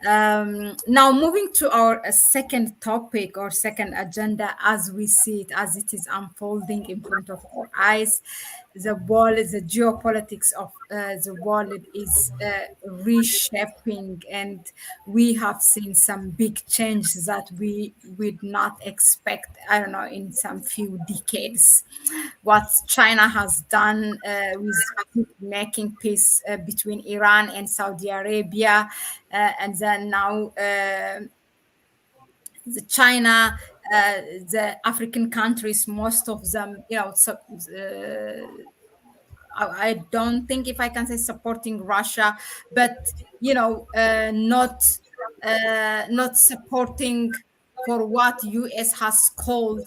Now, moving to our second topic or second agenda, as we see it, as it is unfolding in front of our eyes, the world, the geopolitics of the world is reshaping, and we have seen some big changes that we would not expect. I don't know, in some few decades, what China has done with making peace between Iran and Saudi Arabia, and then now the China, the African countries, most of them, so, I don't think if I can say supporting Russia, but not supporting for what US has called,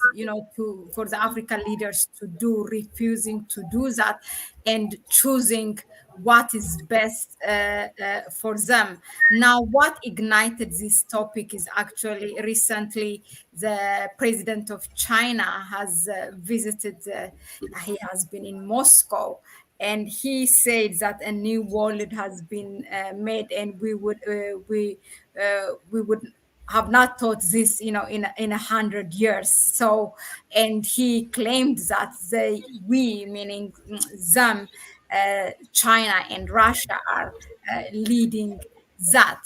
to for the African leaders to do, refusing to do that and choosing what is best for them. Now, what ignited this topic is actually recently the president of China has visited, he has been in Moscow, and he said that a new world has been made, and we would have not thought this, in 100 years. So, and he claimed that we, meaning them, China and Russia, are leading that.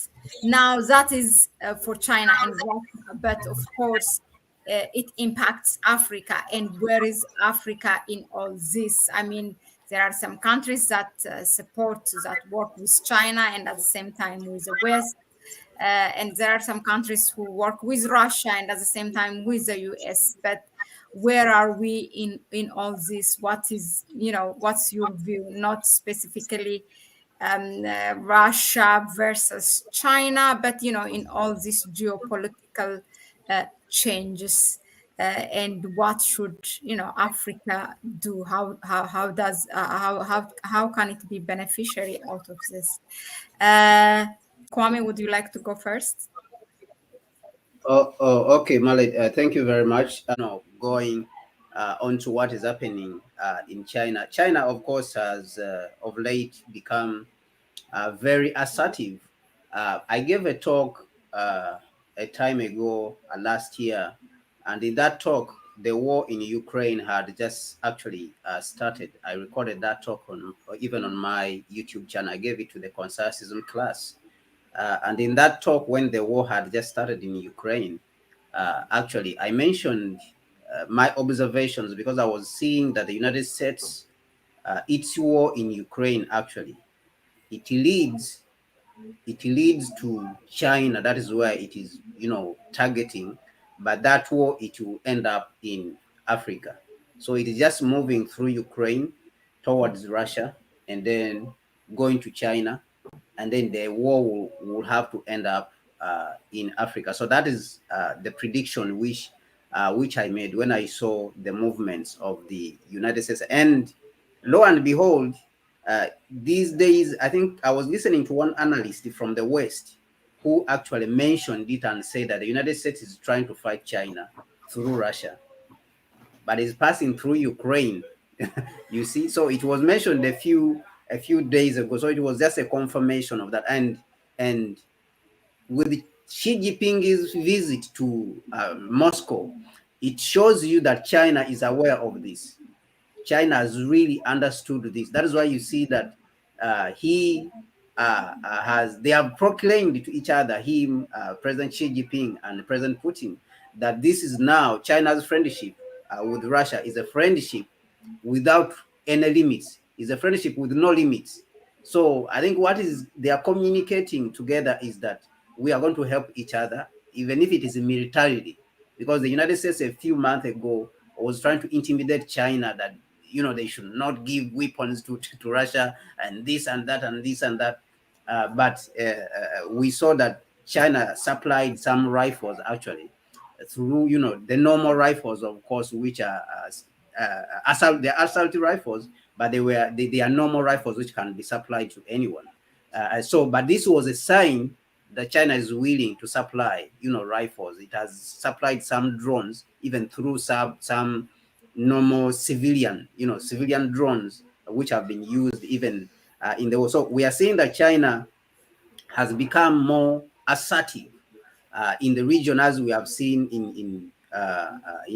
Now, that is for China and Russia, but of course, it impacts Africa. And where is Africa in all this? I mean, there are some countries that support, that work with China and at the same time with the West. And there are some countries who work with Russia and at the same time with the US. But where are we in all this? What is, what's your view? Not specifically Russia versus China, but in all these geopolitical changes, and what should Africa do? How does how can it be beneficiary out of this? Kwame, would you like to go first? Okay, Mahlet, thank you very much. Going on to what is happening in China. China, of course, has of late become very assertive. I gave a talk a time ago last year, and in that talk, the war in Ukraine had just actually started. I recorded that talk even on my YouTube channel. I gave it to the consortium class. And in that talk, when the war had just started in Ukraine, actually, I mentioned my observations because I was seeing that the United States, its war in Ukraine, actually, it leads to China. That is where it is, targeting. But that war, it will end up in Africa. So it is just moving through Ukraine towards Russia and then going to China, and then the war will have to end up in Africa. So that is the prediction which I made when I saw the movements of the United States. And lo and behold, these days, I think I was listening to one analyst from the West who actually mentioned it and said that the United States is trying to fight China through Russia, but it's passing through Ukraine. You see, so it was mentioned a few days ago. So it was just a confirmation of that. And with Xi Jinping's visit to Moscow, it shows you that China is aware of this. China has really understood this. That is why you see that they have proclaimed to each other, him, President Xi Jinping and President Putin, that this is now China's friendship with Russia is a friendship without any limits. It's a friendship with no limits. So I think what is they are communicating together is that we are going to help each other, even if it is militarily, because the United States a few months ago was trying to intimidate China that they should not give weapons to Russia and this and that and this and that. But we saw that China supplied some rifles actually through the normal rifles, of course, which are they're assault rifles, but they are normal rifles which can be supplied to anyone. But this was a sign that China is willing to supply rifles. It has supplied some drones, even through some normal civilian drones which have been used even in the war. So we are seeing that China has become more assertive in the region, as we have seen in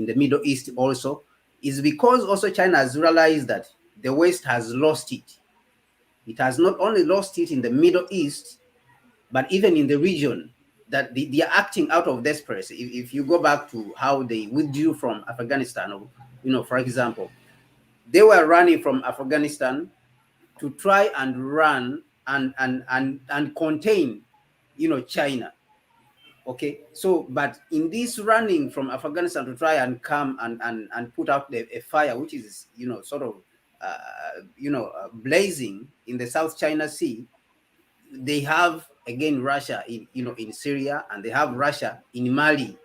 the Middle East also, is because also China has realized that the West has lost it. It has not only lost it in the Middle East, but even in the region, that they are acting out of desperation. If you go back to how they withdrew from Afghanistan, or, for example, they were running from Afghanistan to try and run and contain, China. Okay, so but in this running from Afghanistan to try and come and put out a fire, which is, sort of blazing in the South China Sea, they have again Russia in Syria, and they have Russia in Mali,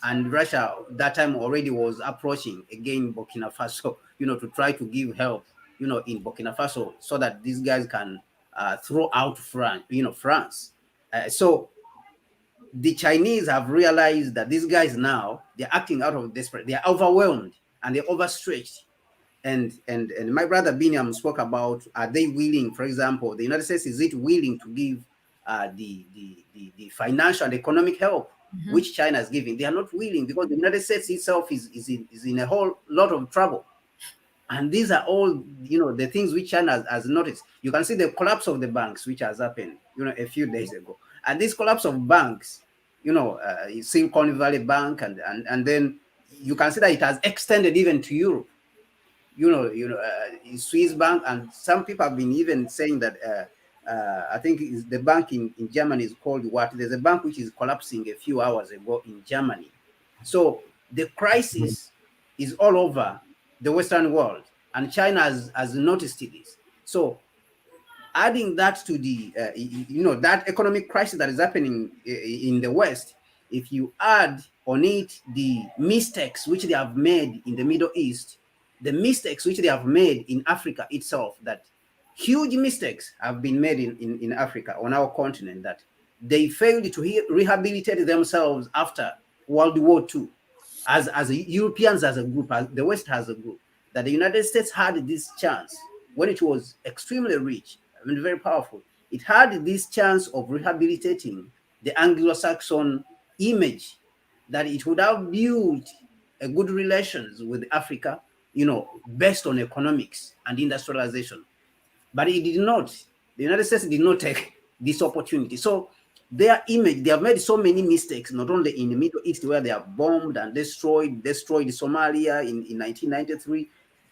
and Russia that time already was approaching again Burkina Faso, to try to give help, in Burkina Faso, so that these guys can throw out France. So the Chinese have realized that these guys now, they're acting out of desperate. They're overwhelmed and they're overstretched. And my brother Biniam spoke about, are they willing, for example, the United States, is it willing to give the financial and economic help which China is giving? They are not willing, because the United States itself is in a whole lot of trouble. And these are all, the things which China has noticed. You can see the collapse of the banks, which has happened, a few days ago. And this collapse of banks, Silicon Valley Bank, and then you can see that it has extended even to Europe. Swiss bank, and some people have been even saying that I think the bank in Germany is called what? There's a bank which is collapsing a few hours ago in Germany. So the crisis is all over the Western world, and China has noticed this. So adding that to the that economic crisis that is happening in the West, if you add on it the mistakes which they have made in the Middle East, the mistakes which they have made in Africa itself, that huge mistakes have been made in Africa, on our continent, that they failed to rehabilitate themselves after World War II, as Europeans, as a group, as the West as a group, that the United States had this chance when it was extremely rich, I mean, very powerful. It had this chance of rehabilitating the Anglo-Saxon image, that it would have built a good relations with Africa, based on economics and industrialization. But it did not. The United States did not take this opportunity. So their image, they have made so many mistakes, not only in the Middle East, where they have bombed and destroyed Somalia in 1993.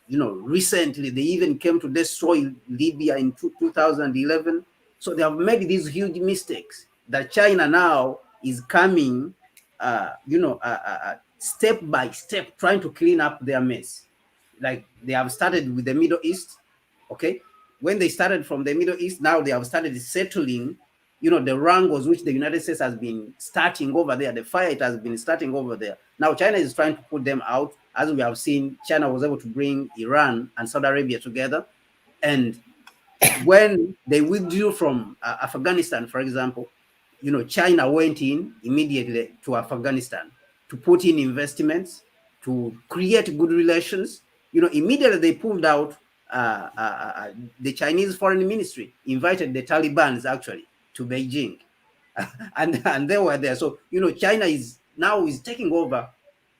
Recently they even came to destroy Libya in 2011. So they have made these huge mistakes that China now is coming, step by step, trying to clean up their mess. Like they have started with the Middle East, okay? When they started from the Middle East, now they have started settling, the wrangles which the United States has been starting over there, the fire it has been starting over there. Now China is trying to put them out. As we have seen, China was able to bring Iran and Saudi Arabia together. And when they withdrew from Afghanistan, for example, China went in immediately to Afghanistan to put in investments, to create good relations. Immediately they pulled out. The Chinese Foreign Ministry invited the Taliban actually to Beijing, and they were there. So China is taking over,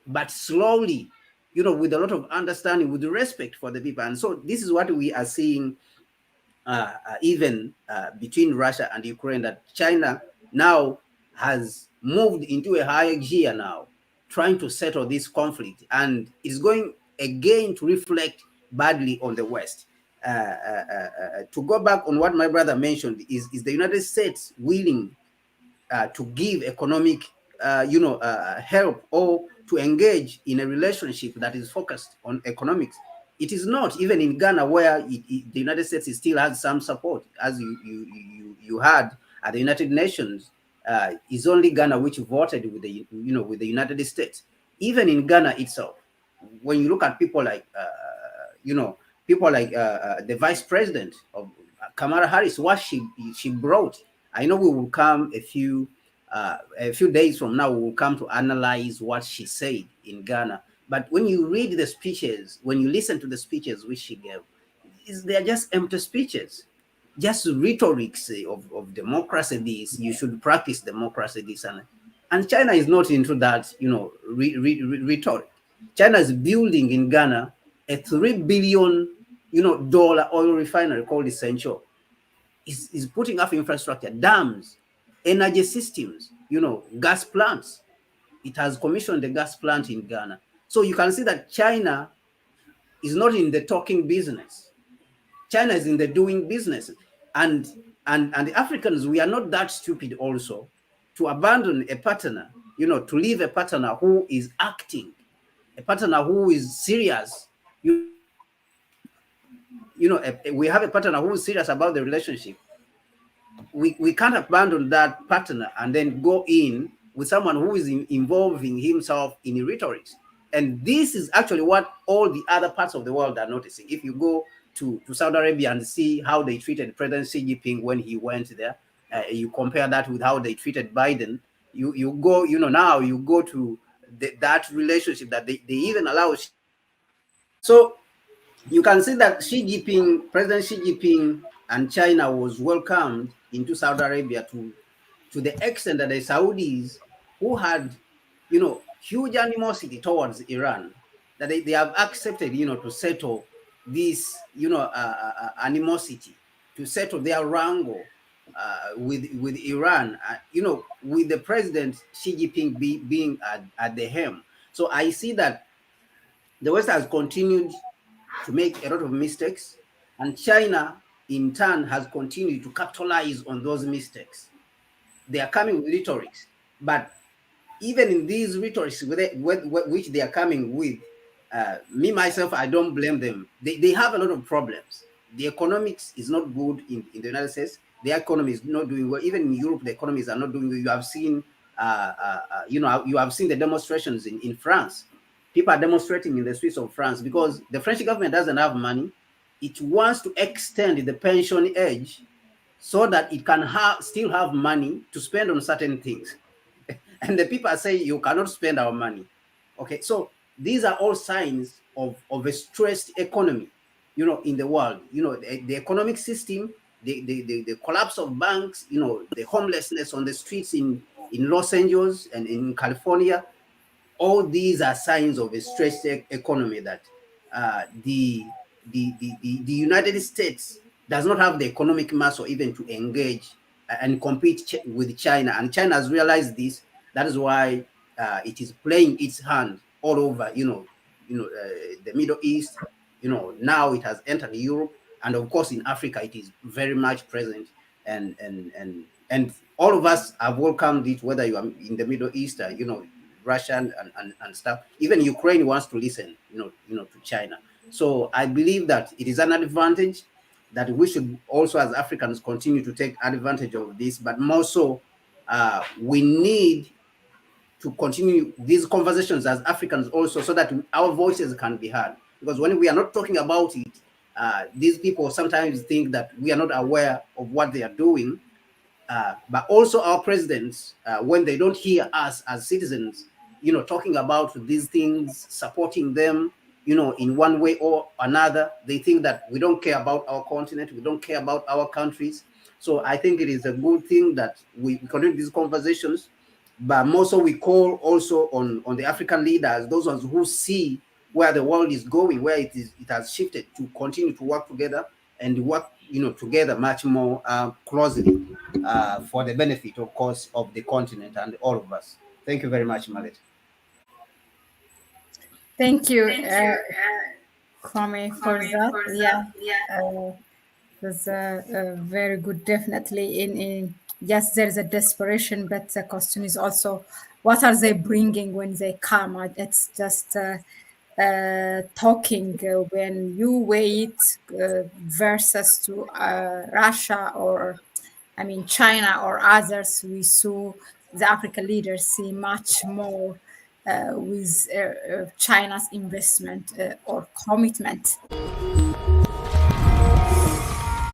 but slowly, with a lot of understanding, with respect for the people. And so this is what we are seeing, even between Russia and Ukraine, that China now has moved into a higher gear now, trying to settle this conflict, and is going again to reflect badly on the West. To go back on what my brother mentioned, is the United States willing to give economic, help, or to engage in a relationship that is focused on economics? It is not. Even in Ghana, where the United States still has some support, as you had at the United Nations, is only Ghana which voted with the United States. Even in Ghana itself, when you look at people like the vice president of Kamala Harris, what she brought. I know we will come a few days from now. We will come to analyze what she said in Ghana. But when you read the speeches, when you listen to the speeches which she gave, they're just empty speeches. just rhetorics of democracy. This you should practice democracy. This and China is not into that, rhetoric. China is building in Ghana a $3 billion, dollar oil refinery called Essential. Is putting up infrastructure, dams, energy systems, gas plants. It has commissioned a gas plant in Ghana. So you can see that China is not in the talking business. China is in the doing business. And and the Africans, we are not that stupid also to abandon a partner, to leave a partner who is acting, a partner who is serious. We have a partner who is serious about the relationship. We can't abandon that partner and then go in with someone who is involving himself in rhetorics. And this is actually what all the other parts of the world are noticing. If you go to Saudi Arabia and see how they treated President Xi Jinping when he went there, you compare that with how they treated Biden. You go, now you go to that relationship that they even allow. So you can see that President Xi Jinping and China was welcomed into Saudi Arabia to the extent that the Saudis, who had, huge animosity towards Iran, that they have accepted, to settle this, animosity, to settle their wrangle with Iran, with the President Xi Jinping being at the helm. So I see that the West has continued to make a lot of mistakes, and China, in turn, has continued to capitalize on those mistakes. They are coming with rhetorics, but even in these rhetorics which they are coming with, me myself, I don't blame them. They have a lot of problems. The economics is not good in the United States. The economy is not doing well. Even in Europe, the economies are not doing well. You have seen, you have seen the demonstrations in France. People are demonstrating in the streets of France because the French government doesn't have money. It wants to extend the pension age so that it can still have money to spend on certain things. And the people are saying, you cannot spend our money. Okay, so these are all signs of a stressed economy, in the world. The economic system, the collapse of banks, the homelessness on the streets in Los Angeles and in California. All these are signs of a stressed economy that the United States does not have the economic muscle even to engage and compete with China. And China has realized this. That is why it is playing its hand all over, the Middle East. Now it has entered Europe, and of course in Africa it is very much present. And all of us have welcomed it, whether you are in the Middle East, Russia and stuff. Even Ukraine wants to listen, to China. So I believe that it is an advantage that we should also, as Africans, continue to take advantage of this. But more so, we need to continue these conversations as Africans also, so that our voices can be heard. Because when we are not talking about it, these people sometimes think that we are not aware of what they are doing. But also our presidents, when they don't hear us as citizens, talking about these things, supporting them, in one way or another, they think that we don't care about our continent, we don't care about our countries. So I think it is a good thing that we continue these conversations, but more so we call also on the African leaders, those ones who see where the world is going, where it has shifted, to continue to work together and work, together much more closely for the benefit, of course, of the continent and all of us. Thank you very much, Mahlet. Thank you, Kwame, for that. Yeah, it was very good. Definitely, in yes, there is a desperation, but the question is also what are they bringing when they come? It's just talking when you wait versus to Russia or, I mean, China or others. We saw the African leaders see much more with China's investment or commitment.